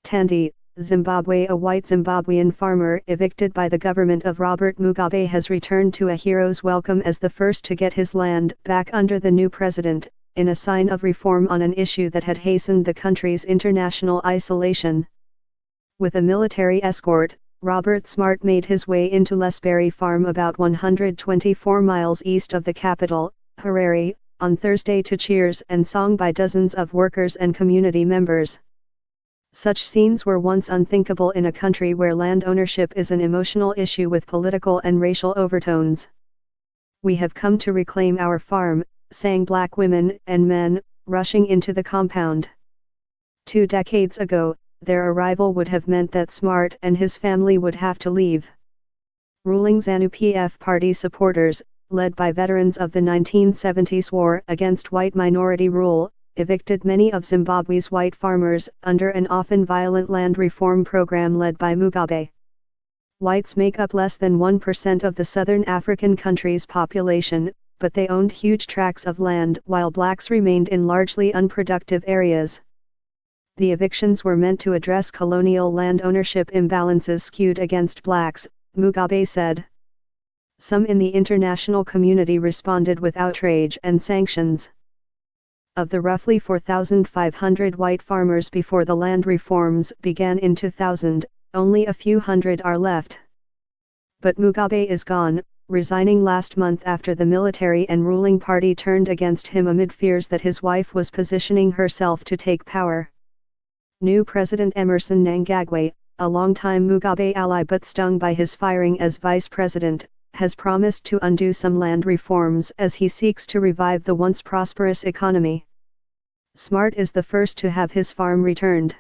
Tandi, Zimbabwe. A white Zimbabwean farmer evicted by the government of Robert Mugabe has returned to a hero's welcome as the first to get his land back under the new president, in a sign of reform on an issue that had hastened the country's international isolation. With a military escort, Robert Smart made his way into Lesberry Farm about 124 miles east of the capital, Harare, on Thursday to cheers and song by dozens of workers and community members. Such scenes were once unthinkable in a country where land ownership is an emotional issue with political and racial overtones. "We have come to reclaim our farm," sang black women and men, rushing into the compound. 2 decades ago, their arrival would have meant that Smart and his family would have to leave. Ruling ZANU-PF party supporters, led by veterans of the 1970s war against white minority rule, evicted many of Zimbabwe's white farmers under an often violent land reform program led by Mugabe. Whites make up less than 1% of the southern African country's population, but they owned huge tracts of land while blacks remained in largely unproductive areas. The evictions were meant to address colonial land ownership imbalances skewed against blacks, Mugabe said. Some in the international community responded with outrage and sanctions. Of the roughly 4,500 white farmers before the land reforms began in 2000, only a few hundred are left. But Mugabe is gone, resigning last month after the military and ruling party turned against him amid fears that his wife was positioning herself to take power. New President Emmerson Mnangagwa, a longtime Mugabe ally but stung by his firing as vice president, has promised to undo some land reforms as he seeks to revive the once prosperous economy. Smart is the first to have his farm returned.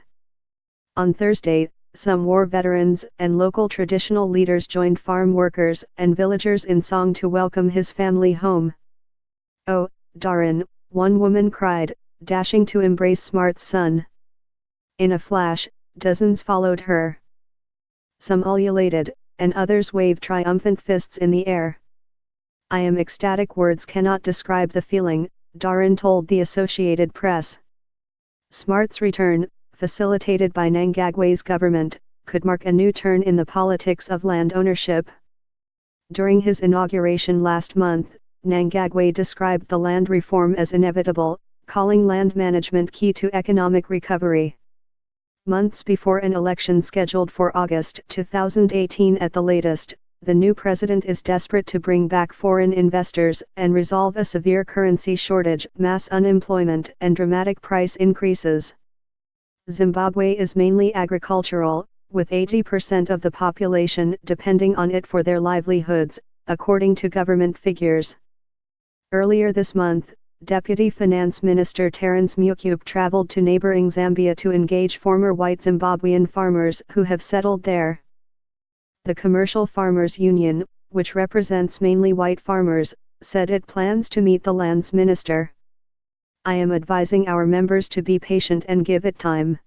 On Thursday, some war veterans and local traditional leaders joined farm workers and villagers in song to welcome his family home. "Oh, Darren," one woman cried, dashing to embrace Smart's son. In a flash, dozens followed her. Some ululated, and others waved triumphant fists in the air. "I am ecstatic, words cannot describe the feeling," Darren told the Associated Press. Smart's return, facilitated by Mnangagwa's government, could mark a new turn in the politics of land ownership. During his inauguration last month, Mnangagwa described the land reform as inevitable, calling land management key to economic recovery. Months before an election scheduled for August 2018 at the latest, the new president is desperate to bring back foreign investors and resolve a severe currency shortage, mass unemployment, and dramatic price increases. Zimbabwe is mainly agricultural, with 80% of the population depending on it for their livelihoods, according to government figures. Earlier this month, Deputy Finance Minister Terence Mukube traveled to neighboring Zambia to engage former white Zimbabwean farmers who have settled there. The Commercial Farmers Union, which represents mainly white farmers, said it plans to meet the lands minister. "I am advising our members to be patient and give it time.